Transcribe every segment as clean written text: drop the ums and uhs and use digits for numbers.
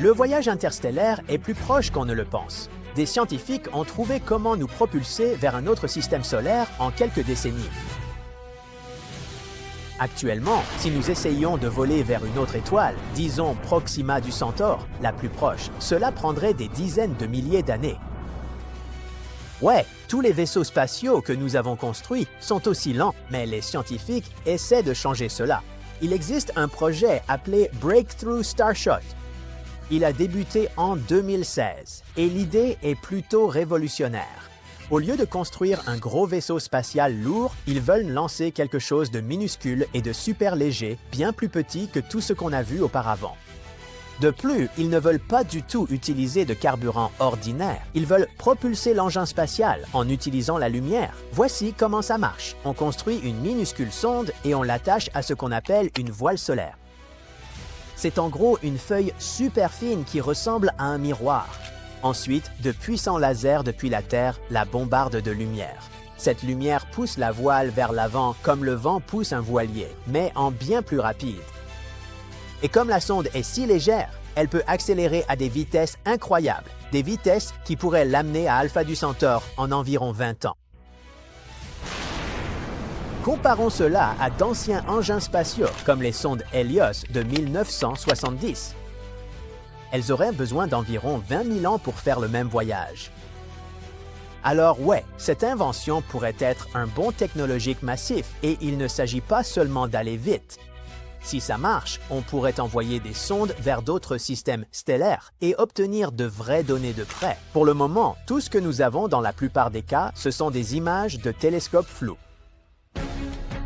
Le voyage interstellaire est plus proche qu'on ne le pense. Des scientifiques ont trouvé comment nous propulser vers un autre système solaire en quelques décennies. Actuellement, si nous essayons de voler vers une autre étoile, disons Proxima du Centaure, la plus proche, cela prendrait des dizaines de milliers d'années. Ouais, tous les vaisseaux spatiaux que nous avons construits sont aussi lents, mais les scientifiques essaient de changer cela. Il existe un projet appelé Breakthrough Starshot. Il a débuté en 2016 et l'idée est plutôt révolutionnaire. Au lieu de construire un gros vaisseau spatial lourd, ils veulent lancer quelque chose de minuscule et de super léger, bien plus petit que tout ce qu'on a vu auparavant. De plus, ils ne veulent pas du tout utiliser de carburant ordinaire. Ils veulent propulser l'engin spatial en utilisant la lumière. Voici comment ça marche. On construit une minuscule sonde et on l'attache à ce qu'on appelle une voile solaire. C'est en gros une feuille super fine qui ressemble à un miroir. Ensuite, de puissants lasers depuis la Terre la bombardent de lumière. Cette lumière pousse la voile vers l'avant comme le vent pousse un voilier, mais en bien plus rapide. Et comme la sonde est si légère, elle peut accélérer à des vitesses incroyables, des vitesses qui pourraient l'amener à Alpha du Centaure en environ 20 ans. Comparons cela à d'anciens engins spatiaux comme les sondes Helios de 1970. Elles auraient besoin d'environ 20 000 ans pour faire le même voyage. Alors ouais, cette invention pourrait être un bond technologique massif et il ne s'agit pas seulement d'aller vite. Si ça marche, on pourrait envoyer des sondes vers d'autres systèmes stellaires et obtenir de vraies données de près. Pour le moment, tout ce que nous avons dans la plupart des cas, ce sont des images de télescopes flous.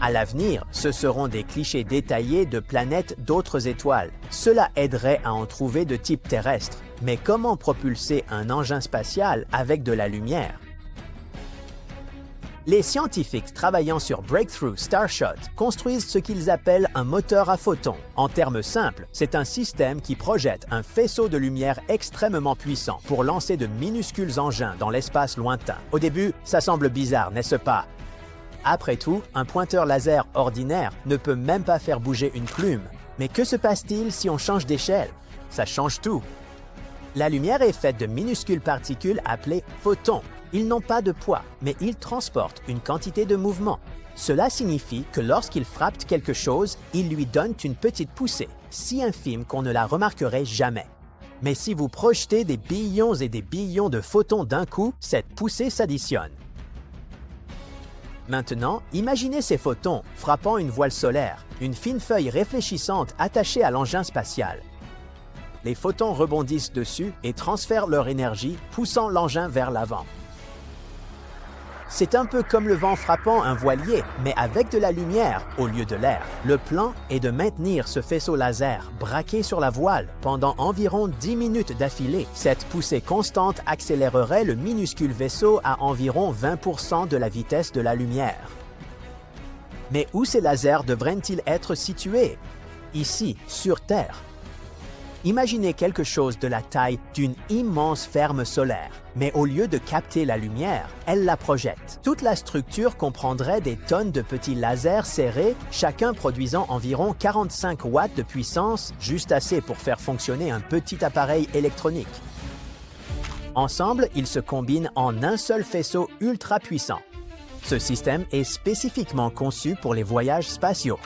À l'avenir, ce seront des clichés détaillés de planètes d'autres étoiles. Cela aiderait à en trouver de type terrestre. Mais comment propulser un engin spatial avec de la lumière? Les scientifiques travaillant sur Breakthrough Starshot construisent ce qu'ils appellent un moteur à photons. En termes simples, c'est un système qui projette un faisceau de lumière extrêmement puissant pour lancer de minuscules engins dans l'espace lointain. Au début, ça semble bizarre, n'est-ce pas? Après tout, un pointeur laser ordinaire ne peut même pas faire bouger une plume. Mais que se passe-t-il si on change d'échelle? Ça change tout. La lumière est faite de minuscules particules appelées photons. Ils n'ont pas de poids, mais ils transportent une quantité de mouvement. Cela signifie que lorsqu'ils frappent quelque chose, ils lui donnent une petite poussée, si infime qu'on ne la remarquerait jamais. Mais si vous projetez des billions et des billions de photons d'un coup, cette poussée s'additionne. Maintenant, imaginez ces photons frappant une voile solaire, une fine feuille réfléchissante attachée à l'engin spatial. Les photons rebondissent dessus et transfèrent leur énergie, poussant l'engin vers l'avant. C'est un peu comme le vent frappant un voilier, mais avec de la lumière au lieu de l'air. Le plan est de maintenir ce faisceau laser braqué sur la voile pendant environ 10 minutes d'affilée. Cette poussée constante accélérerait le minuscule vaisseau à environ 20% de la vitesse de la lumière. Mais où ces lasers devraient-ils être situés? Ici, sur Terre. Imaginez quelque chose de la taille d'une immense ferme solaire, mais au lieu de capter la lumière, elle la projette. Toute la structure comprendrait des tonnes de petits lasers serrés, chacun produisant environ 45 watts de puissance, juste assez pour faire fonctionner un petit appareil électronique. Ensemble, ils se combinent en un seul faisceau ultra puissant. Ce système est spécifiquement conçu pour les voyages spatiaux.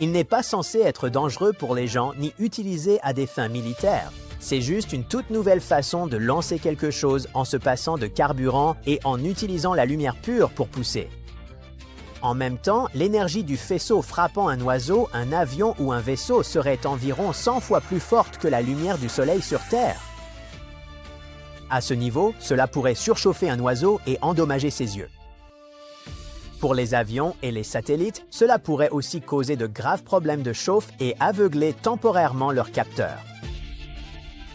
Il n'est pas censé être dangereux pour les gens ni utilisé à des fins militaires. C'est juste une toute nouvelle façon de lancer quelque chose en se passant de carburant et en utilisant la lumière pure pour pousser. En même temps, l'énergie du faisceau frappant un oiseau, un avion ou un vaisseau serait environ 100 fois plus forte que la lumière du soleil sur Terre. À ce niveau, cela pourrait surchauffer un oiseau et endommager ses yeux. Pour les avions et les satellites, cela pourrait aussi causer de graves problèmes de chauffe et aveugler temporairement leurs capteurs.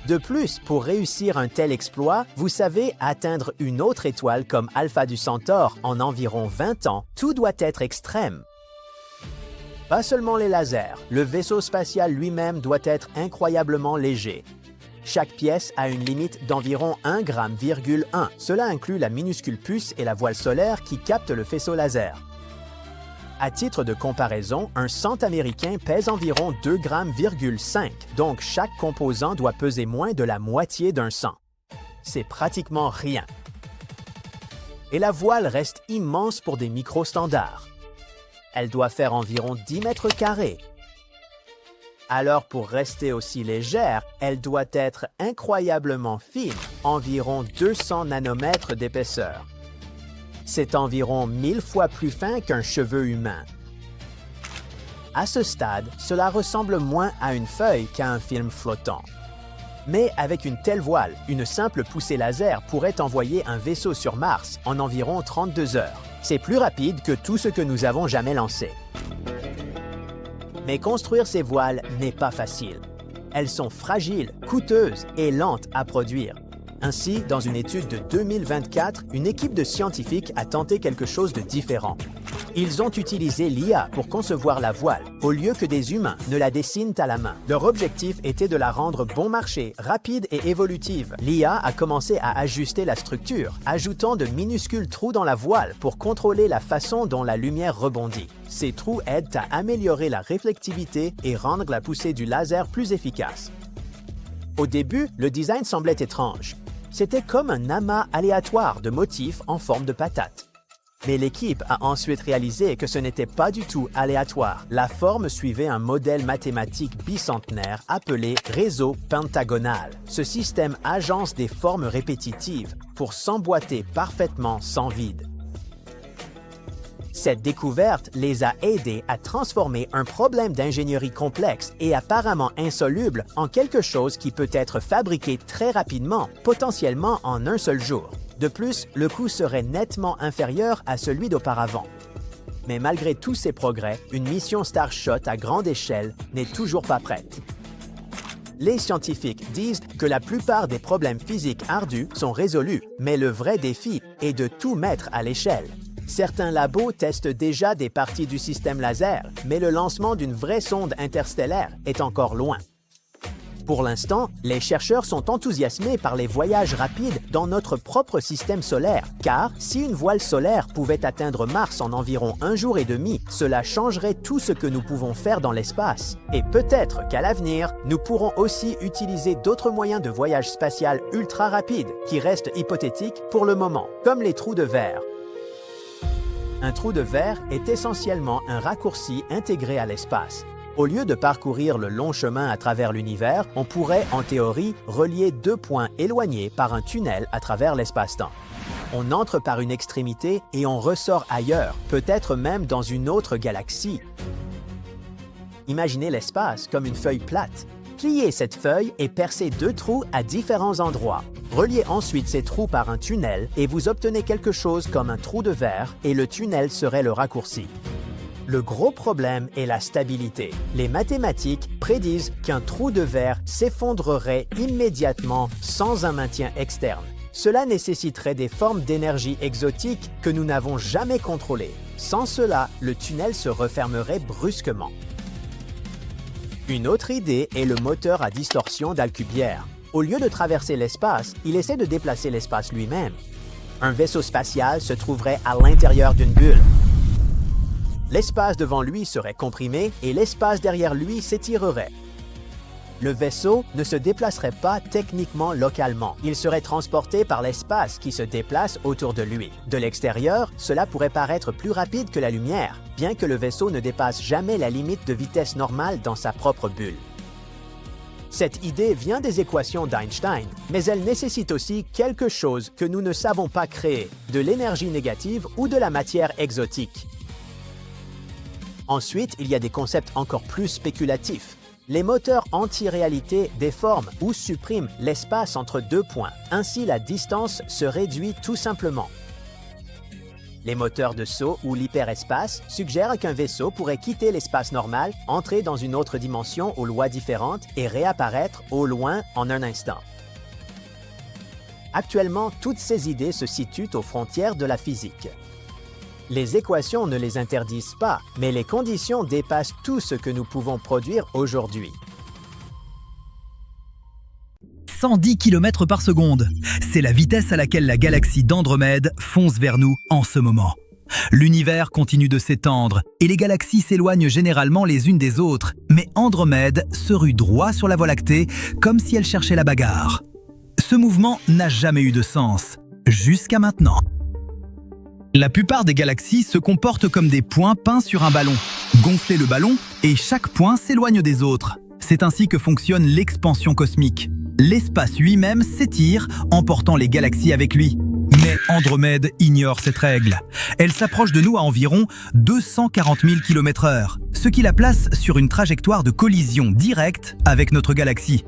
De plus, pour réussir un tel exploit, vous savez, atteindre une autre étoile comme Alpha du Centaure en environ 20 ans, tout doit être extrême. Pas seulement les lasers, le vaisseau spatial lui-même doit être incroyablement léger. Chaque pièce a une limite d'environ 1,1 g. Cela inclut la minuscule puce et la voile solaire qui captent le faisceau laser. À titre de comparaison, un cent américain pèse environ 2,5 g, donc chaque composant doit peser moins de la moitié d'un cent. C'est pratiquement rien. Et la voile reste immense pour des micro-standards. Elle doit faire environ 10 mètres carrés. Alors pour rester aussi légère, elle doit être incroyablement fine, environ 200 nanomètres d'épaisseur. C'est environ 1000 fois plus fin qu'un cheveu humain. À ce stade, cela ressemble moins à une feuille qu'à un film flottant. Mais avec une telle voile, une simple poussée laser pourrait envoyer un vaisseau sur Mars en environ 32 heures. C'est plus rapide que tout ce que nous avons jamais lancé. Mais construire ces voiles n'est pas facile. Elles sont fragiles, coûteuses et lentes à produire. Ainsi, dans une étude de 2024, une équipe de scientifiques a tenté quelque chose de différent. Ils ont utilisé l'IA pour concevoir la voile, au lieu que des humains ne la dessinent à la main. Leur objectif était de la rendre bon marché, rapide et évolutive. L'IA a commencé à ajuster la structure, ajoutant de minuscules trous dans la voile pour contrôler la façon dont la lumière rebondit. Ces trous aident à améliorer la réflectivité et rendre la poussée du laser plus efficace. Au début, le design semblait étrange. C'était comme un amas aléatoire de motifs en forme de patate. Mais l'équipe a ensuite réalisé que ce n'était pas du tout aléatoire. La forme suivait un modèle mathématique bicentenaire appelé réseau pentagonal. Ce système agence des formes répétitives pour s'emboîter parfaitement sans vide. Cette découverte les a aidés à transformer un problème d'ingénierie complexe et apparemment insoluble en quelque chose qui peut être fabriqué très rapidement, potentiellement en un seul jour. De plus, le coût serait nettement inférieur à celui d'auparavant. Mais malgré tous ces progrès, une mission Starshot à grande échelle n'est toujours pas prête. Les scientifiques disent que la plupart des problèmes physiques ardus sont résolus, mais le vrai défi est de tout mettre à l'échelle. Certains labos testent déjà des parties du système laser, mais le lancement d'une vraie sonde interstellaire est encore loin. Pour l'instant, les chercheurs sont enthousiasmés par les voyages rapides dans notre propre système solaire, car si une voile solaire pouvait atteindre Mars en environ 1 jour et demi, cela changerait tout ce que nous pouvons faire dans l'espace. Et peut-être qu'à l'avenir, nous pourrons aussi utiliser d'autres moyens de voyage spatial ultra rapides qui restent hypothétiques pour le moment, comme les trous de verre. Un trou de verre est essentiellement un raccourci intégré à l'espace. Au lieu de parcourir le long chemin à travers l'univers, on pourrait, en théorie, relier deux points éloignés par un tunnel à travers l'espace-temps. On entre par une extrémité et on ressort ailleurs, peut-être même dans une autre galaxie. Imaginez l'espace comme une feuille plate. Pliez cette feuille et percez deux trous à différents endroits. Reliez ensuite ces trous par un tunnel et vous obtenez quelque chose comme un trou de verre et le tunnel serait le raccourci. Le gros problème est la stabilité. Les mathématiques prédisent qu'un trou de verre s'effondrerait immédiatement sans un maintien externe. Cela nécessiterait des formes d'énergie exotiques que nous n'avons jamais contrôlées. Sans cela, le tunnel se refermerait brusquement. Une autre idée est le moteur à distorsion d'Alcubierre. Au lieu de traverser l'espace, il essaie de déplacer l'espace lui-même. Un vaisseau spatial se trouverait à l'intérieur d'une bulle. L'espace devant lui serait comprimé et l'espace derrière lui s'étirerait. Le vaisseau ne se déplacerait pas techniquement localement. Il serait transporté par l'espace qui se déplace autour de lui. De l'extérieur, cela pourrait paraître plus rapide que la lumière, bien que le vaisseau ne dépasse jamais la limite de vitesse normale dans sa propre bulle. Cette idée vient des équations d'Einstein, mais elle nécessite aussi quelque chose que nous ne savons pas créer, de l'énergie négative ou de la matière exotique. Ensuite, il y a des concepts encore plus spéculatifs. Les moteurs anti-réalité déforment ou suppriment l'espace entre deux points. Ainsi, la distance se réduit tout simplement. Les moteurs de saut ou l'hyperespace suggèrent qu'un vaisseau pourrait quitter l'espace normal, entrer dans une autre dimension aux lois différentes et réapparaître au loin en un instant. Actuellement, toutes ces idées se situent aux frontières de la physique. Les équations ne les interdisent pas, mais les conditions dépassent tout ce que nous pouvons produire aujourd'hui. 110 km par seconde. C'est la vitesse à laquelle la galaxie d'Andromède fonce vers nous en ce moment. L'univers continue de s'étendre et les galaxies s'éloignent généralement les unes des autres, mais Andromède se rue droit sur la Voie lactée comme si elle cherchait la bagarre. Ce mouvement n'a jamais eu de sens, jusqu'à maintenant. La plupart des galaxies se comportent comme des points peints sur un ballon. Gonflez le ballon et chaque point s'éloigne des autres. C'est ainsi que fonctionne l'expansion cosmique. L'espace lui-même s'étire, emportant les galaxies avec lui. Mais Andromède ignore cette règle. Elle s'approche de nous à environ 240 000 km/h, ce qui la place sur une trajectoire de collision directe avec notre galaxie.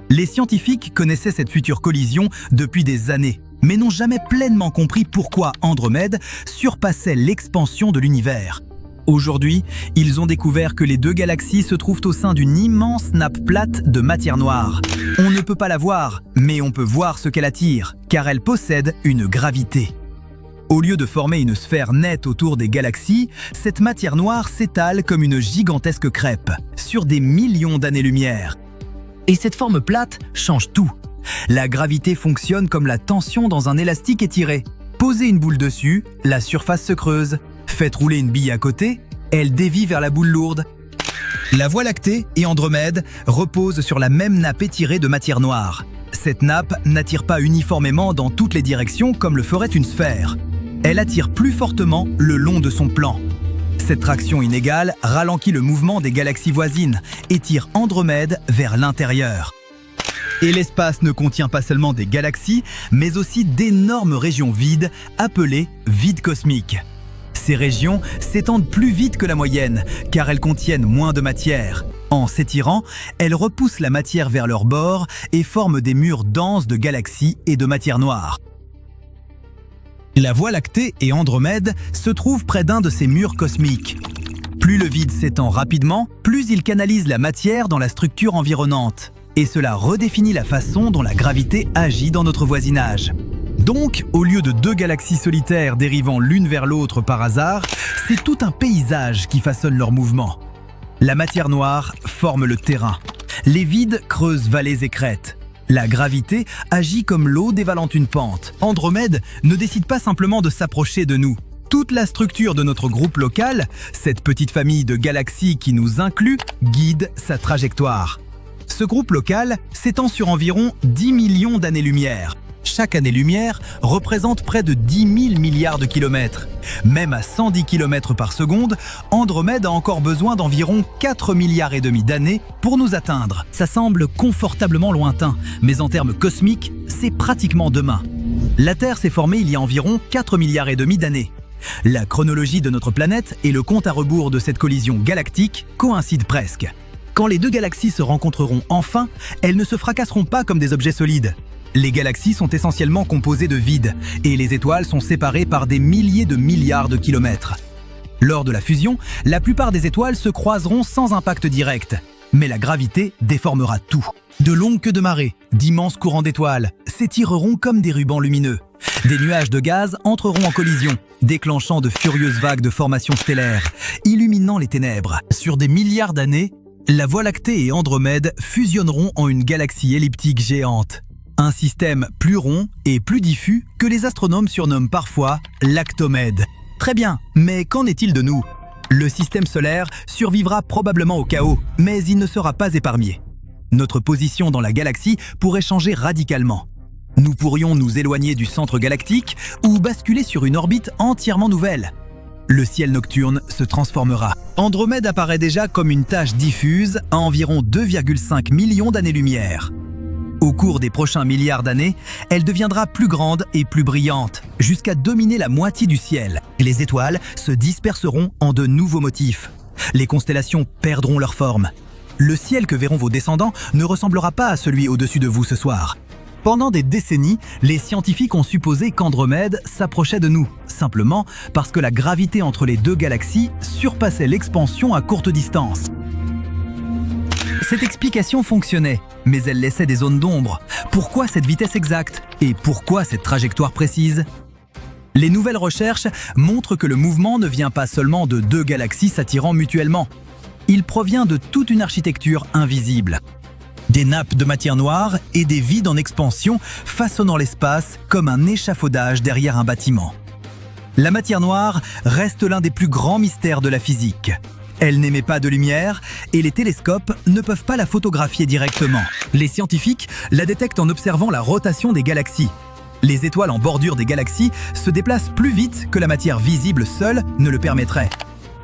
Les scientifiques connaissaient cette future collision depuis des années, mais n'ont jamais pleinement compris pourquoi Andromède surpassait l'expansion de l'univers. Aujourd'hui, ils ont découvert que les deux galaxies se trouvent au sein d'une immense nappe plate de matière noire. On ne peut pas la voir, mais on peut voir ce qu'elle attire, car elle possède une gravité. Au lieu de former une sphère nette autour des galaxies, cette matière noire s'étale comme une gigantesque crêpe, sur des millions d'années-lumière. Et cette forme plate change tout. La gravité fonctionne comme la tension dans un élastique étiré. Posez une boule dessus, la surface se creuse. Faites rouler une bille à côté, elle dévie vers la boule lourde. La Voie lactée et Andromède reposent sur la même nappe étirée de matière noire. Cette nappe n'attire pas uniformément dans toutes les directions comme le ferait une sphère. Elle attire plus fortement le long de son plan. Cette traction inégale ralentit le mouvement des galaxies voisines et tire Andromède vers l'intérieur. Et l'espace ne contient pas seulement des galaxies, mais aussi d'énormes régions vides appelées vides cosmiques. Ces régions s'étendent plus vite que la moyenne, car elles contiennent moins de matière. En s'étirant, elles repoussent la matière vers leur bord et forment des murs denses de galaxies et de matière noire. La Voie lactée et Andromède se trouvent près d'un de ces murs cosmiques. Plus le vide s'étend rapidement, plus il canalise la matière dans la structure environnante. Et cela redéfinit la façon dont la gravité agit dans notre voisinage. Donc, au lieu de deux galaxies solitaires dérivant l'une vers l'autre par hasard, c'est tout un paysage qui façonne leur mouvement. La matière noire forme le terrain. Les vides creusent vallées et crêtes. La gravité agit comme l'eau dévalant une pente. Andromède ne décide pas simplement de s'approcher de nous. Toute la structure de notre groupe local, cette petite famille de galaxies qui nous inclut, guide sa trajectoire. Ce groupe local s'étend sur environ 10 millions d'années-lumière. Chaque année-lumière représente près de 10 000 milliards de kilomètres. Même à 110 km par seconde, Andromède a encore besoin d'environ 4 milliards et demi d'années pour nous atteindre. Ça semble confortablement lointain, mais en termes cosmiques, c'est pratiquement demain. La Terre s'est formée il y a environ 4 milliards et demi d'années. La chronologie de notre planète et le compte à rebours de cette collision galactique coïncident presque. Quand les deux galaxies se rencontreront enfin, elles ne se fracasseront pas comme des objets solides. Les galaxies sont essentiellement composées de vide, et les étoiles sont séparées par des milliers de milliards de kilomètres. Lors de la fusion, la plupart des étoiles se croiseront sans impact direct, mais la gravité déformera tout. De longues queues de marée, d'immenses courants d'étoiles s'étireront comme des rubans lumineux. Des nuages de gaz entreront en collision, déclenchant de furieuses vagues de formations stellaires, illuminant les ténèbres. Sur des milliards d'années, la Voie lactée et Andromède fusionneront en une galaxie elliptique géante. Un système plus rond et plus diffus que les astronomes surnomment parfois l'Actomède. Très bien, mais qu'en est-il de nous? Le système solaire survivra probablement au chaos, mais il ne sera pas épargné. Notre position dans la galaxie pourrait changer radicalement. Nous pourrions nous éloigner du centre galactique ou basculer sur une orbite entièrement nouvelle. Le ciel nocturne se transformera. Andromède apparaît déjà comme une tache diffuse à environ 2,5 millions d'années-lumière. Au cours des prochains milliards d'années, elle deviendra plus grande et plus brillante, jusqu'à dominer la moitié du ciel. Les étoiles se disperseront en de nouveaux motifs. Les constellations perdront leur forme. Le ciel que verront vos descendants ne ressemblera pas à celui au-dessus de vous ce soir. Pendant des décennies, les scientifiques ont supposé qu'Andromède s'approchait de nous, simplement parce que la gravité entre les deux galaxies surpassait l'expansion à courte distance. Cette explication fonctionnait, mais elle laissait des zones d'ombre. Pourquoi cette vitesse exacte? Et pourquoi cette trajectoire précise? Les nouvelles recherches montrent que le mouvement ne vient pas seulement de deux galaxies s'attirant mutuellement. Il provient de toute une architecture invisible. Des nappes de matière noire et des vides en expansion façonnant l'espace comme un échafaudage derrière un bâtiment. La matière noire reste l'un des plus grands mystères de la physique. Elle n'émet pas de lumière et les télescopes ne peuvent pas la photographier directement. Les scientifiques la détectent en observant la rotation des galaxies. Les étoiles en bordure des galaxies se déplacent plus vite que la matière visible seule ne le permettrait.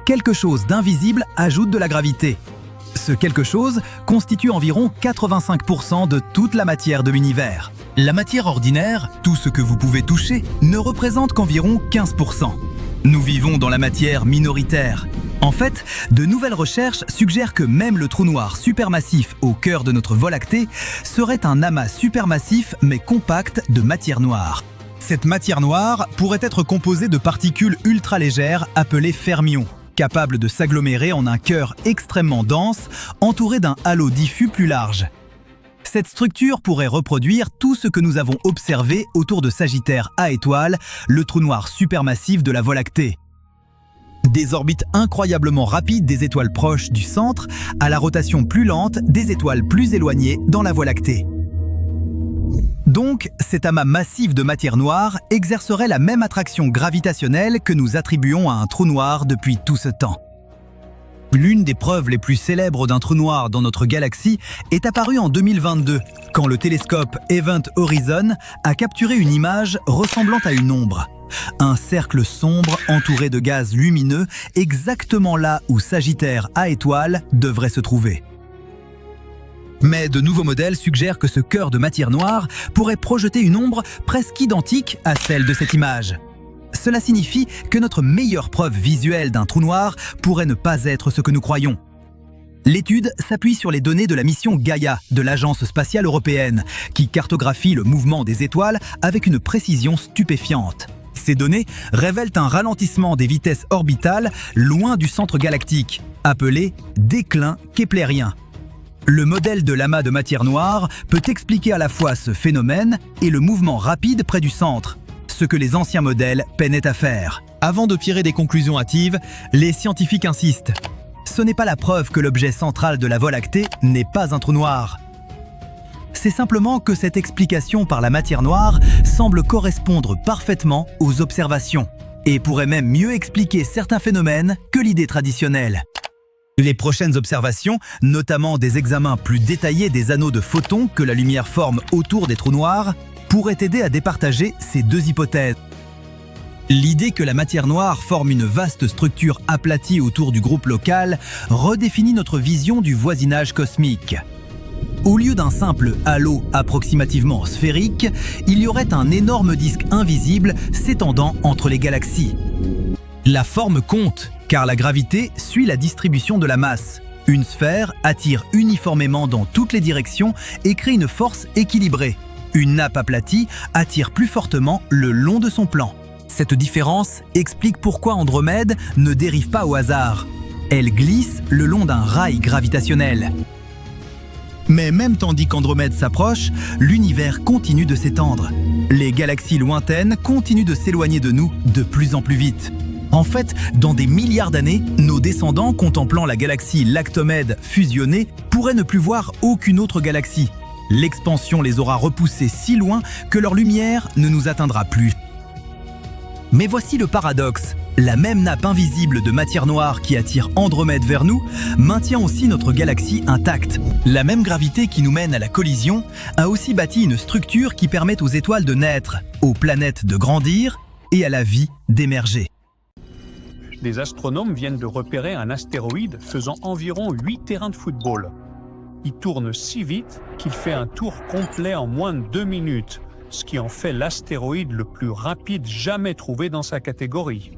Quelque chose d'invisible ajoute de la gravité. Ce quelque chose constitue environ 85% de toute la matière de l'univers. La matière ordinaire, tout ce que vous pouvez toucher, ne représente qu'environ 15%. Nous vivons dans la matière minoritaire. En fait, de nouvelles recherches suggèrent que même le trou noir supermassif au cœur de notre Voie lactée serait un amas supermassif mais compact de matière noire. Cette matière noire pourrait être composée de particules ultra légères appelées fermions, capables de s'agglomérer en un cœur extrêmement dense, entouré d'un halo diffus plus large. Cette structure pourrait reproduire tout ce que nous avons observé autour de Sagittaire A étoile, le trou noir supermassif de la Voie lactée. Des orbites incroyablement rapides des étoiles proches du centre à la rotation plus lente des étoiles plus éloignées dans la Voie lactée. Donc, cet amas massif de matière noire exercerait la même attraction gravitationnelle que nous attribuons à un trou noir depuis tout ce temps. L'une des preuves les plus célèbres d'un trou noir dans notre galaxie est apparue en 2022, quand le télescope Event Horizon a capturé une image ressemblant à une ombre. Un cercle sombre entouré de gaz lumineux, exactement là où Sagittaire A étoile devrait se trouver. Mais de nouveaux modèles suggèrent que ce cœur de matière noire pourrait projeter une ombre presque identique à celle de cette image. Cela signifie que notre meilleure preuve visuelle d'un trou noir pourrait ne pas être ce que nous croyons. L'étude s'appuie sur les données de la mission Gaia de l'Agence spatiale européenne, qui cartographie le mouvement des étoiles avec une précision stupéfiante. Ces données révèlent un ralentissement des vitesses orbitales loin du centre galactique, appelé déclin keplérien. Le modèle de l'amas de matière noire peut expliquer à la fois ce phénomène et le mouvement rapide près du centre, ce que les anciens modèles peinaient à faire. Avant de tirer des conclusions hâtives, les scientifiques insistent. Ce n'est pas la preuve que l'objet central de la Voie lactée n'est pas un trou noir. C'est simplement que cette explication par la matière noire semble correspondre parfaitement aux observations et pourrait même mieux expliquer certains phénomènes que l'idée traditionnelle. Les prochaines observations, notamment des examens plus détaillés des anneaux de photons que la lumière forme autour des trous noirs, pourraient aider à départager ces deux hypothèses. L'idée que la matière noire forme une vaste structure aplatie autour du groupe local redéfinit notre vision du voisinage cosmique. Au lieu d'un simple halo approximativement sphérique, il y aurait un énorme disque invisible s'étendant entre les galaxies. La forme compte, car la gravité suit la distribution de la masse. Une sphère attire uniformément dans toutes les directions et crée une force équilibrée. Une nappe aplatie attire plus fortement le long de son plan. Cette différence explique pourquoi Andromède ne dérive pas au hasard. Elle glisse le long d'un rail gravitationnel. Mais même tandis qu'Andromède s'approche, l'univers continue de s'étendre. Les galaxies lointaines continuent de s'éloigner de nous de plus en plus vite. En fait, dans des milliards d'années, nos descendants contemplant la galaxie Lactomède fusionnée pourraient ne plus voir aucune autre galaxie. L'expansion les aura repoussés si loin que leur lumière ne nous atteindra plus. Mais voici le paradoxe. La même nappe invisible de matière noire qui attire Andromède vers nous maintient aussi notre galaxie intacte. La même gravité qui nous mène à la collision a aussi bâti une structure qui permet aux étoiles de naître, aux planètes de grandir et à la vie d'émerger. Des astronomes viennent de repérer un astéroïde faisant environ 8 terrains de football. Il tourne si vite qu'il fait un tour complet en moins de 2 minutes, ce qui en fait l'astéroïde le plus rapide jamais trouvé dans sa catégorie.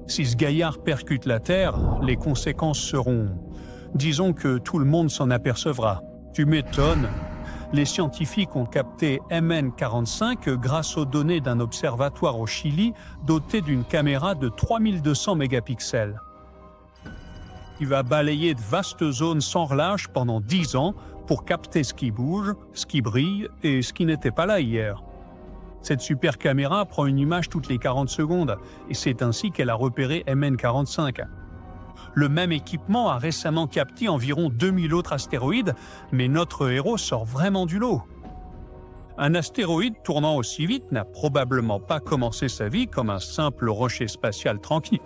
Si ce gaillard percute la Terre, les conséquences seront... Disons que tout le monde s'en apercevra. Tu m'étonnes. Les scientifiques ont capté MN45 grâce aux données d'un observatoire au Chili doté d'une caméra de 3200 mégapixels. Il va balayer de vastes zones sans relâche pendant 10 ans pour capter ce qui bouge, ce qui brille et ce qui n'était pas là hier. Cette super caméra prend une image toutes les 40 secondes et c'est ainsi qu'elle a repéré MN45. Le même équipement a récemment capté environ 2000 autres astéroïdes, mais notre héros sort vraiment du lot. Un astéroïde tournant aussi vite n'a probablement pas commencé sa vie comme un simple rocher spatial tranquille.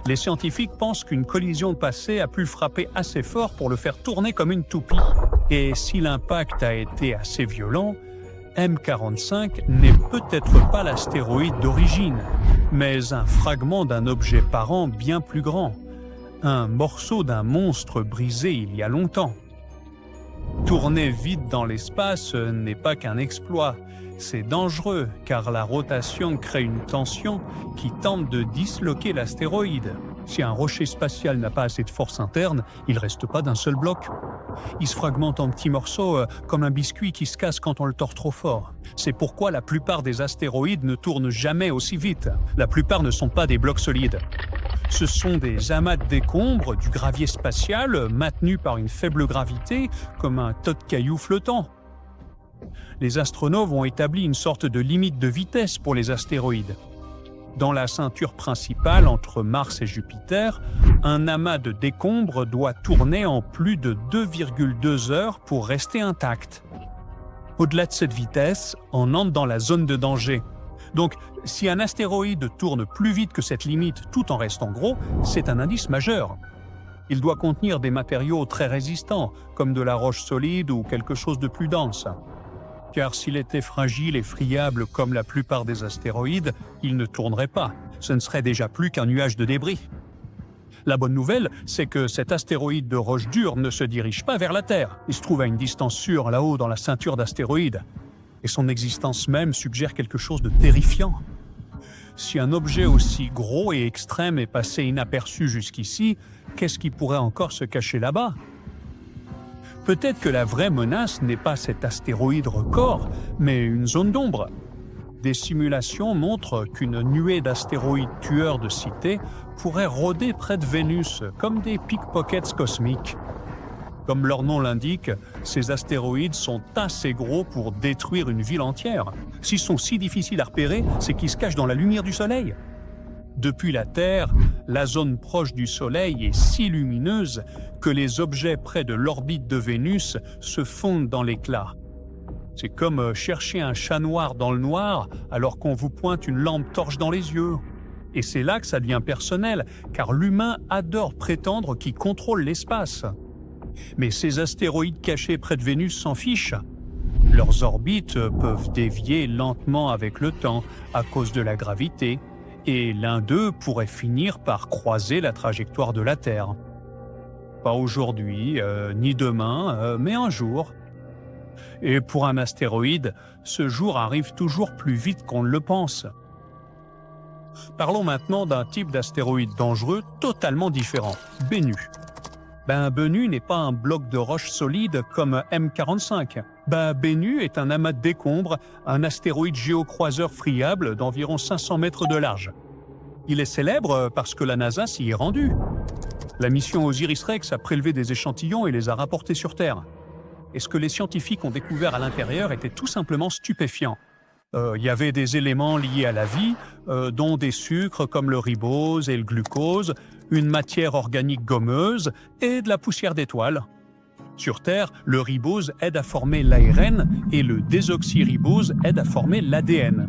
Les scientifiques pensent qu'une collision passée a pu le frapper assez fort pour le faire tourner comme une toupie. Et si l'impact a été assez violent, M45 n'est peut-être pas l'astéroïde d'origine, mais un fragment d'un objet parent bien plus grand, un morceau d'un monstre brisé il y a longtemps. Tourner vite dans l'espace n'est pas qu'un exploit, c'est dangereux car la rotation crée une tension qui tente de disloquer l'astéroïde. Si un rocher spatial n'a pas assez de force interne, il ne reste pas d'un seul bloc. Il se fragmente en petits morceaux comme un biscuit qui se casse quand on le tord trop fort. C'est pourquoi la plupart des astéroïdes ne tournent jamais aussi vite. La plupart ne sont pas des blocs solides. Ce sont des amas de décombres, du gravier spatial, maintenus par une faible gravité, comme un tas de cailloux flottants. Les astronomes ont établi une sorte de limite de vitesse pour les astéroïdes. Dans la ceinture principale entre Mars et Jupiter, un amas de décombres doit tourner en plus de 2,2 heures pour rester intact. Au-delà de cette vitesse, on entre dans la zone de danger. Donc, si un astéroïde tourne plus vite que cette limite tout en restant gros, c'est un indice majeur. Il doit contenir des matériaux très résistants, comme de la roche solide ou quelque chose de plus dense. Car s'il était fragile et friable comme la plupart des astéroïdes, il ne tournerait pas. Ce ne serait déjà plus qu'un nuage de débris. La bonne nouvelle, c'est que cet astéroïde de roche dure ne se dirige pas vers la Terre. Il se trouve à une distance sûre là-haut dans la ceinture d'astéroïdes. Et son existence même suggère quelque chose de terrifiant. Si un objet aussi gros et extrême est passé inaperçu jusqu'ici, qu'est-ce qui pourrait encore se cacher là-bas ? Peut-être que la vraie menace n'est pas cet astéroïde record, mais une zone d'ombre. Des simulations montrent qu'une nuée d'astéroïdes tueurs de cités pourrait rôder près de Vénus, comme des pickpockets cosmiques. Comme leur nom l'indique, ces astéroïdes sont assez gros pour détruire une ville entière. S'ils sont si difficiles à repérer, c'est qu'ils se cachent dans la lumière du Soleil. Depuis la Terre, la zone proche du Soleil est si lumineuse que les objets près de l'orbite de Vénus se fondent dans l'éclat. C'est comme chercher un chat noir dans le noir alors qu'on vous pointe une lampe torche dans les yeux. Et c'est là que ça devient personnel, car l'humain adore prétendre qu'il contrôle l'espace. Mais ces astéroïdes cachés près de Vénus s'en fichent. Leurs orbites peuvent dévier lentement avec le temps à cause de la gravité, et l'un d'eux pourrait finir par croiser la trajectoire de la Terre. Pas aujourd'hui, ni demain, mais un jour. Et pour un astéroïde, ce jour arrive toujours plus vite qu'on ne le pense. Parlons maintenant d'un type d'astéroïde dangereux totalement différent, Bennu. Bennu n'est pas un bloc de roche solide comme M45. Bennu est un amas de décombres, un astéroïde géocroiseur friable d'environ 500 mètres de large. Il est célèbre parce que la NASA s'y est rendue. La mission Osiris-Rex a prélevé des échantillons et les a rapportés sur Terre. Et ce que les scientifiques ont découvert à l'intérieur était tout simplement stupéfiant. Il y avait des éléments liés à la vie, dont des sucres comme le ribose et le glucose, une matière organique gommeuse et de la poussière d'étoiles. Sur Terre, le ribose aide à former l'ARN et le désoxyribose aide à former l'ADN.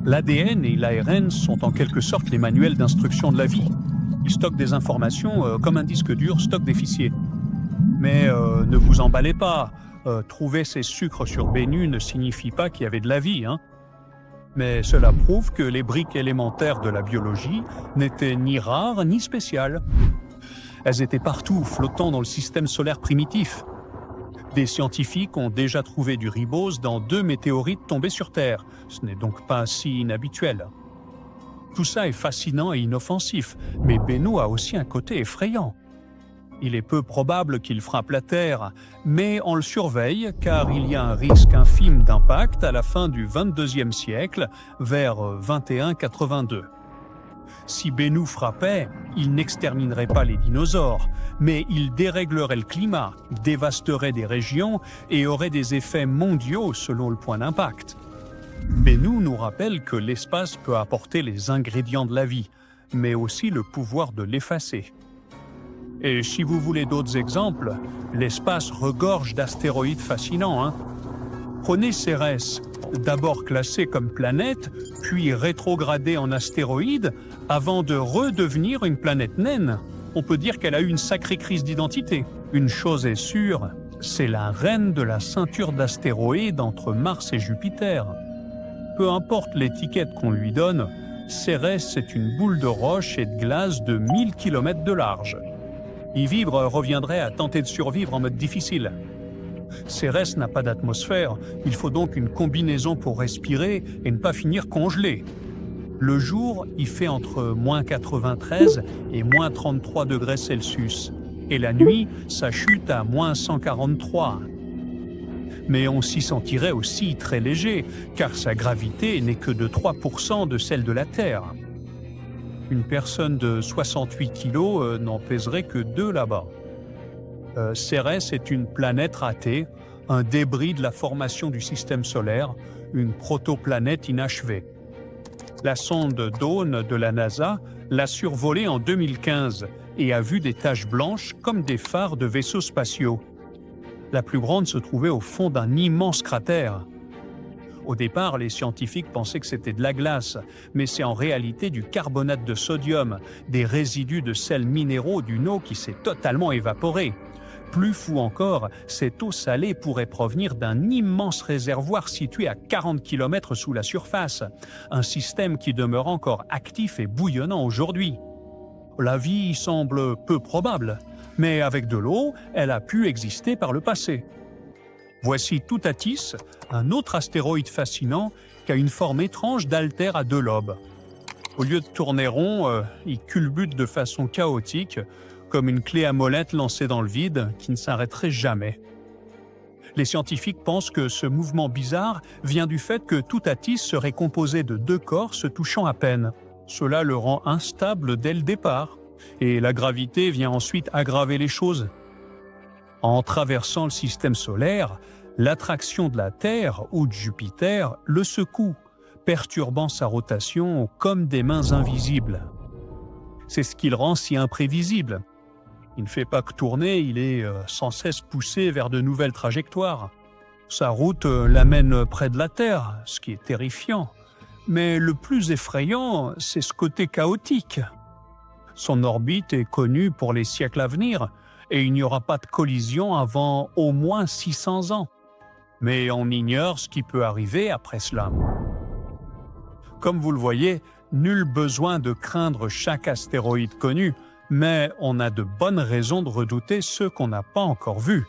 L'ADN et l'ARN sont en quelque sorte les manuels d'instruction de la vie. Ils stockent des informations comme un disque dur stocke des fichiers. Mais ne vous emballez pas, trouver ces sucres sur Bennu ne signifie pas qu'il y avait de la vie, hein. Mais cela prouve que les briques élémentaires de la biologie n'étaient ni rares ni spéciales. Elles étaient partout, flottant dans le système solaire primitif. Des scientifiques ont déjà trouvé du ribose dans 2 météorites tombées sur Terre. Ce n'est donc pas si inhabituel. Tout ça est fascinant et inoffensif, mais Bennu a aussi un côté effrayant. Il est peu probable qu'il frappe la Terre, mais on le surveille car il y a un risque infime d'impact à la fin du XXIe siècle, vers 2182. Si Bennu frappait, il n'exterminerait pas les dinosaures, mais il déréglerait le climat, dévasterait des régions et aurait des effets mondiaux selon le point d'impact. Bennu nous rappelle que l'espace peut apporter les ingrédients de la vie, mais aussi le pouvoir de l'effacer. Et si vous voulez d'autres exemples, l'espace regorge d'astéroïdes fascinants, hein. Prenez Cérès, d'abord classée comme planète, puis rétrogradée en astéroïde, avant de redevenir une planète naine. On peut dire qu'elle a eu une sacrée crise d'identité. Une chose est sûre, c'est la reine de la ceinture d'astéroïdes entre Mars et Jupiter. Peu importe l'étiquette qu'on lui donne, Cérès est une boule de roche et de glace de 1000 km de large. Y vivre reviendrait à tenter de survivre en mode difficile. Cérès n'a pas d'atmosphère, il faut donc une combinaison pour respirer et ne pas finir congelé. Le jour, il fait entre -93 et -33 degrés Celsius. Et la nuit, ça chute à -143. Mais on s'y sentirait aussi très léger, car sa gravité n'est que de 3% de celle de la Terre. Une personne de 68 kg n'en pèserait que 2 là-bas. Cérès est une planète ratée, un débris de la formation du système solaire, une protoplanète inachevée. La sonde Dawn de la NASA l'a survolée en 2015 et a vu des taches blanches comme des phares de vaisseaux spatiaux. La plus grande se trouvait au fond d'un immense cratère. Au départ, les scientifiques pensaient que c'était de la glace, mais c'est en réalité du carbonate de sodium, des résidus de sels minéraux d'une eau qui s'est totalement évaporée. Plus fou encore, cette eau salée pourrait provenir d'un immense réservoir situé à 40 km sous la surface, un système qui demeure encore actif et bouillonnant aujourd'hui. La vie semble peu probable, mais avec de l'eau, elle a pu exister par le passé. Voici Toutatis, un autre astéroïde fascinant qui a une forme étrange d'altère à 2 lobes. Au lieu de tourner rond, il culbute de façon chaotique, comme une clé à molette lancée dans le vide qui ne s'arrêterait jamais. Les scientifiques pensent que ce mouvement bizarre vient du fait que Toutatis serait composé de 2 corps se touchant à peine. Cela le rend instable dès le départ, et la gravité vient ensuite aggraver les choses. En traversant le système solaire, l'attraction de la Terre ou de Jupiter le secoue, perturbant sa rotation comme des mains invisibles. C'est ce qui le rend si imprévisible. Il ne fait pas que tourner, il est sans cesse poussé vers de nouvelles trajectoires. Sa route l'amène près de la Terre, ce qui est terrifiant. Mais le plus effrayant, c'est ce côté chaotique. Son orbite est connue pour les siècles à venir, et il n'y aura pas de collision avant au moins 600 ans. Mais on ignore ce qui peut arriver après cela. Comme vous le voyez, nul besoin de craindre chaque astéroïde connu, mais on a de bonnes raisons de redouter ceux qu'on n'a pas encore vus.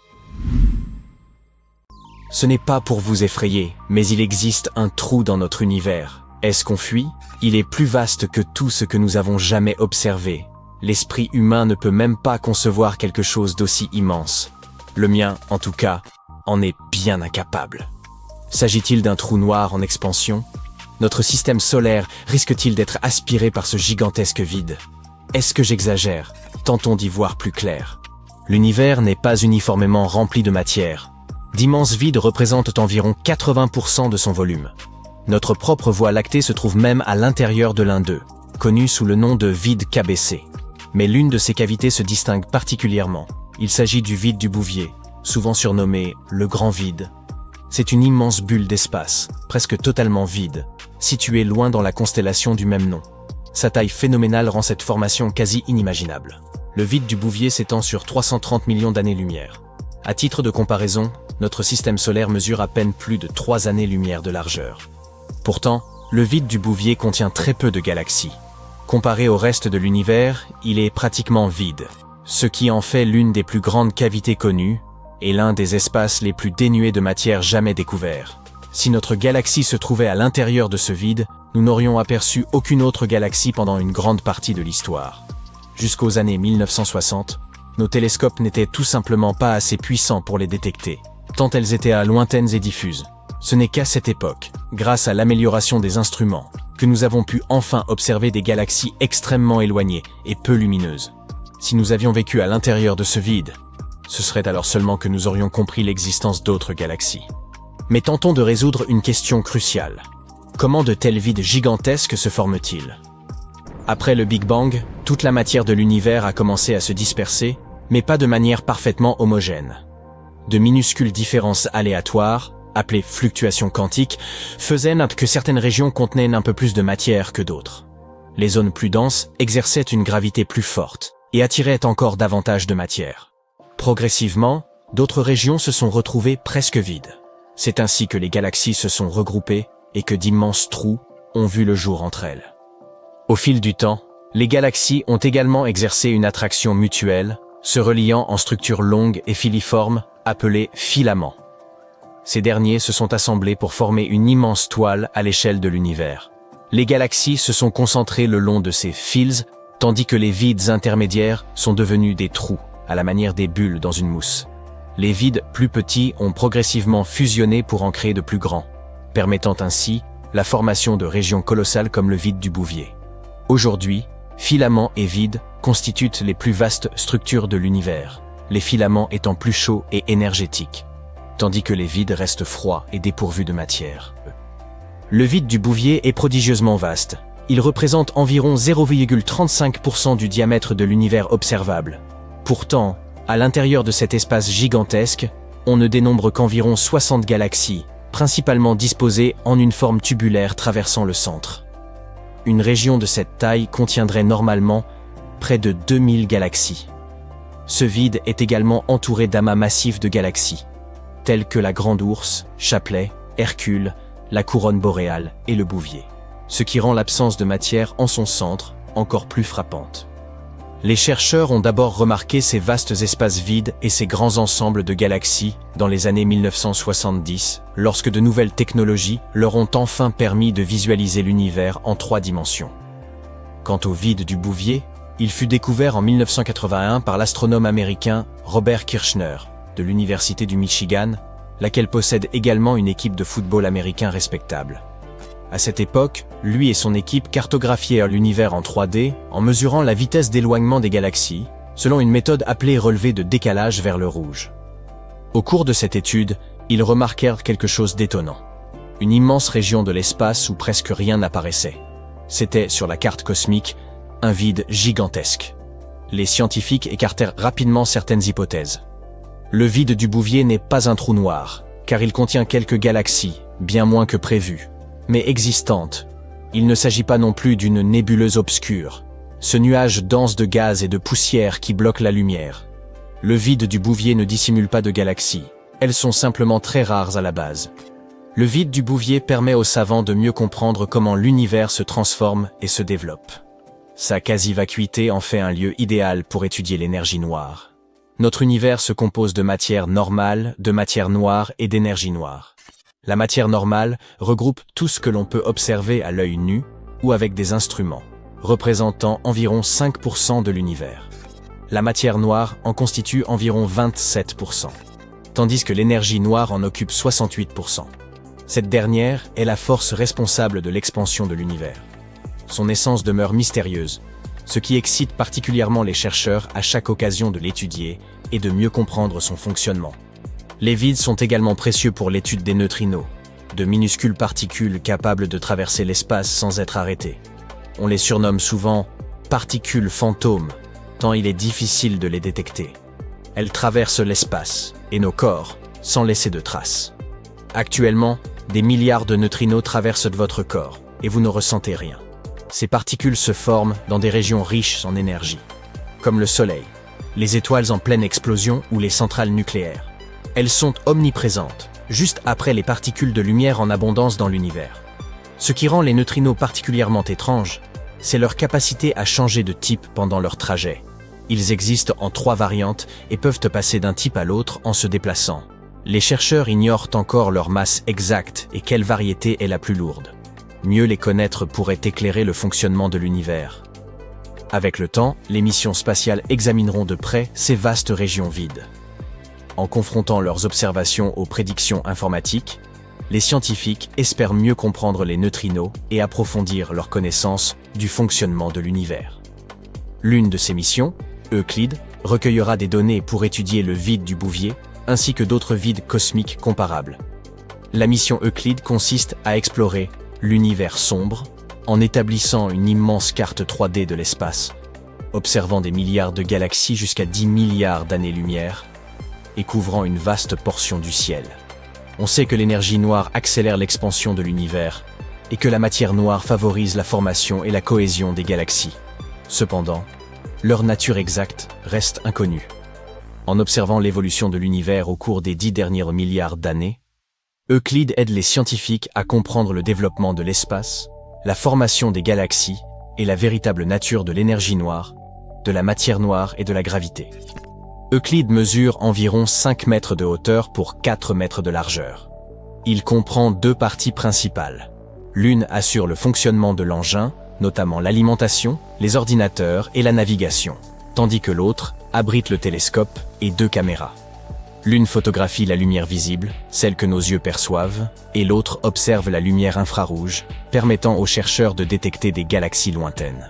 Ce n'est pas pour vous effrayer, mais il existe un trou dans notre univers. Est-ce qu'on fuit? Il est plus vaste que tout ce que nous avons jamais observé. L'esprit humain ne peut même pas concevoir quelque chose d'aussi immense. Le mien, en tout cas, en est bien incapable. S'agit-il d'un trou noir en expansion? Notre système solaire risque-t-il d'être aspiré par ce gigantesque vide? Est-ce que j'exagère? Tentons d'y voir plus clair. L'univers n'est pas uniformément rempli de matière. D'immenses vides représentent environ 80% de son volume. Notre propre Voie lactée se trouve même à l'intérieur de l'un d'eux, connu sous le nom de vide KBC. Mais l'une de ces cavités se distingue particulièrement. Il s'agit du vide du Bouvier, souvent surnommé le Grand Vide. C'est une immense bulle d'espace, presque totalement vide, située loin dans la constellation du même nom. Sa taille phénoménale rend cette formation quasi inimaginable. Le vide du Bouvier s'étend sur 330 millions d'années-lumière. À titre de comparaison, notre système solaire mesure à peine plus de 3 années-lumière de largeur. Pourtant, le vide du Bouvier contient très peu de galaxies. Comparé au reste de l'univers, il est pratiquement vide, ce qui en fait l'une des plus grandes cavités connues et l'un des espaces les plus dénués de matière jamais découverts. Si notre galaxie se trouvait à l'intérieur de ce vide, nous n'aurions aperçu aucune autre galaxie pendant une grande partie de l'histoire. Jusqu'aux années 1960, nos télescopes n'étaient tout simplement pas assez puissants pour les détecter, tant elles étaient lointaines et diffuses. Ce n'est qu'à cette époque, grâce à l'amélioration des instruments, que nous avons pu enfin observer des galaxies extrêmement éloignées et peu lumineuses. Si nous avions vécu à l'intérieur de ce vide, ce serait alors seulement que nous aurions compris l'existence d'autres galaxies. Mais tentons de résoudre une question cruciale. Comment de tels vides gigantesques se forment-ils? Après le Big Bang, toute la matière de l'univers a commencé à se disperser, mais pas de manière parfaitement homogène. De minuscules différences aléatoires, appelée fluctuation quantique, faisait que certaines régions contenaient un peu plus de matière que d'autres. Les zones plus denses exerçaient une gravité plus forte et attiraient encore davantage de matière. Progressivement, d'autres régions se sont retrouvées presque vides. C'est ainsi que les galaxies se sont regroupées et que d'immenses trous ont vu le jour entre elles. Au fil du temps, les galaxies ont également exercé une attraction mutuelle, se reliant en structures longues et filiformes appelées filaments. Ces derniers se sont assemblés pour former une immense toile à l'échelle de l'univers. Les galaxies se sont concentrées le long de ces fils, tandis que les vides intermédiaires sont devenus des trous, à la manière des bulles dans une mousse. Les vides plus petits ont progressivement fusionné pour en créer de plus grands, permettant ainsi la formation de régions colossales comme le vide du Bouvier. Aujourd'hui, filaments et vides constituent les plus vastes structures de l'univers, les filaments étant plus chauds et énergétiques, tandis que les vides restent froids et dépourvus de matière. Le vide du Bouvier est prodigieusement vaste. Il représente environ 0,35% du diamètre de l'univers observable. Pourtant, à l'intérieur de cet espace gigantesque, on ne dénombre qu'environ 60 galaxies, principalement disposées en une forme tubulaire traversant le centre. Une région de cette taille contiendrait normalement près de 2000 galaxies. Ce vide est également entouré d'amas massifs de galaxies, tels que la Grande Ourse, Chapelet, Hercule, la Couronne boréale et le Bouvier, ce qui rend l'absence de matière en son centre encore plus frappante. Les chercheurs ont d'abord remarqué ces vastes espaces vides et ces grands ensembles de galaxies dans les années 1970, lorsque de nouvelles technologies leur ont enfin permis de visualiser l'univers en 3 dimensions. Quant au vide du Bouvier, il fut découvert en 1981 par l'astronome américain Robert Kirshner, de l'Université du Michigan, laquelle possède également une équipe de football américain respectable. À cette époque, lui et son équipe cartographièrent l'univers en 3D en mesurant la vitesse d'éloignement des galaxies, selon une méthode appelée relevé de décalage vers le rouge. Au cours de cette étude, ils remarquèrent quelque chose d'étonnant. Une immense région de l'espace où presque rien n'apparaissait. C'était, sur la carte cosmique, un vide gigantesque. Les scientifiques écartèrent rapidement certaines hypothèses. Le vide du Bouvier n'est pas un trou noir, car il contient quelques galaxies, bien moins que prévu, mais existantes. Il ne s'agit pas non plus d'une nébuleuse obscure, ce nuage dense de gaz et de poussière qui bloque la lumière. Le vide du Bouvier ne dissimule pas de galaxies, elles sont simplement très rares à la base. Le vide du Bouvier permet aux savants de mieux comprendre comment l'univers se transforme et se développe. Sa quasi-vacuité en fait un lieu idéal pour étudier l'énergie noire. Notre univers se compose de matière normale, de matière noire et d'énergie noire. La matière normale regroupe tout ce que l'on peut observer à l'œil nu ou avec des instruments, représentant environ 5% de l'univers. La matière noire en constitue environ 27%, tandis que l'énergie noire en occupe 68%. Cette dernière est la force responsable de l'expansion de l'univers. Son essence demeure mystérieuse, ce qui excite particulièrement les chercheurs à chaque occasion de l'étudier et de mieux comprendre son fonctionnement. Les vides sont également précieux pour l'étude des neutrinos, de minuscules particules capables de traverser l'espace sans être arrêtées. On les surnomme souvent « particules fantômes », tant il est difficile de les détecter. Elles traversent l'espace et nos corps sans laisser de traces. Actuellement, des milliards de neutrinos traversent votre corps et vous ne ressentez rien. Ces particules se forment dans des régions riches en énergie, comme le Soleil, les étoiles en pleine explosion ou les centrales nucléaires. Elles sont omniprésentes, juste après les particules de lumière en abondance dans l'univers. Ce qui rend les neutrinos particulièrement étranges, c'est leur capacité à changer de type pendant leur trajet. Ils existent en 3 variantes et peuvent passer d'un type à l'autre en se déplaçant. Les chercheurs ignorent encore leur masse exacte et quelle variété est la plus lourde. Mieux les connaître pourrait éclairer le fonctionnement de l'univers. Avec le temps, les missions spatiales examineront de près ces vastes régions vides. En confrontant leurs observations aux prédictions informatiques, les scientifiques espèrent mieux comprendre les neutrinos et approfondir leur connaissance du fonctionnement de l'univers. L'une de ces missions, Euclide, recueillera des données pour étudier le vide du Bouvier, ainsi que d'autres vides cosmiques comparables. La mission Euclide consiste à explorer l'univers sombre en établissant une immense carte 3D de l'espace, observant des milliards de galaxies jusqu'à 10 milliards d'années-lumière et couvrant une vaste portion du ciel. On sait que l'énergie noire accélère l'expansion de l'univers et que la matière noire favorise la formation et la cohésion des galaxies. Cependant, leur nature exacte reste inconnue. En observant l'évolution de l'univers au cours des 10 derniers milliards d'années, Euclide aide les scientifiques à comprendre le développement de l'espace, la formation des galaxies et la véritable nature de l'énergie noire, de la matière noire et de la gravité. Euclide mesure environ 5 mètres de hauteur pour 4 mètres de largeur. Il comprend 2 parties principales. L'une assure le fonctionnement de l'engin, notamment l'alimentation, les ordinateurs et la navigation, tandis que l'autre abrite le télescope et 2 caméras. L'une photographie la lumière visible, celle que nos yeux perçoivent, et l'autre observe la lumière infrarouge, permettant aux chercheurs de détecter des galaxies lointaines.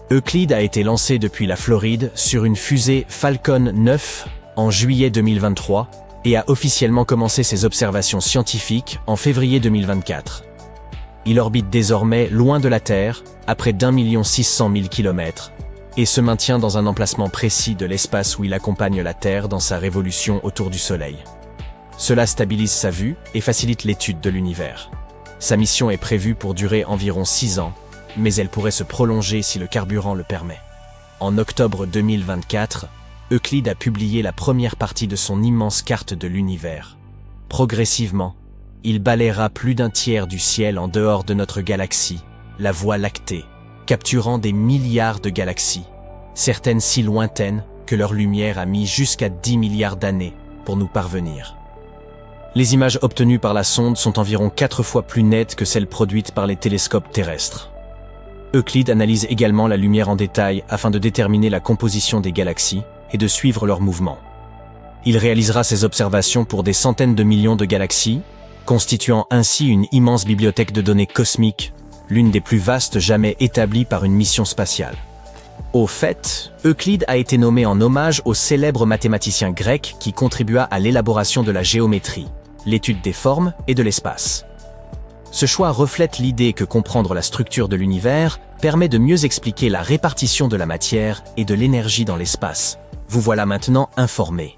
Euclide a été lancé depuis la Floride sur une fusée Falcon 9 en juillet 2023 et a officiellement commencé ses observations scientifiques en février 2024. Il orbite désormais loin de la Terre, à près d'1 600 000 km, et se maintient dans un emplacement précis de l'espace où il accompagne la Terre dans sa révolution autour du Soleil. Cela stabilise sa vue et facilite l'étude de l'univers. Sa mission est prévue pour durer environ 6 ans, mais elle pourrait se prolonger si le carburant le permet. En octobre 2024, Euclide a publié la première partie de son immense carte de l'univers. Progressivement, il balayera plus d'un tiers du ciel en dehors de notre galaxie, la Voie lactée, capturant des milliards de galaxies, certaines si lointaines que leur lumière a mis jusqu'à 10 milliards d'années pour nous parvenir. Les images obtenues par la sonde sont environ 4 fois plus nettes que celles produites par les télescopes terrestres. Euclide analyse également la lumière en détail afin de déterminer la composition des galaxies et de suivre leurs mouvements. Il réalisera ses observations pour des centaines de millions de galaxies, constituant ainsi une immense bibliothèque de données cosmiques, l'une des plus vastes jamais établies par une mission spatiale. Au fait, Euclide a été nommé en hommage au célèbre mathématicien grec qui contribua à l'élaboration de la géométrie, l'étude des formes et de l'espace. Ce choix reflète l'idée que comprendre la structure de l'univers permet de mieux expliquer la répartition de la matière et de l'énergie dans l'espace. Vous voilà maintenant informé.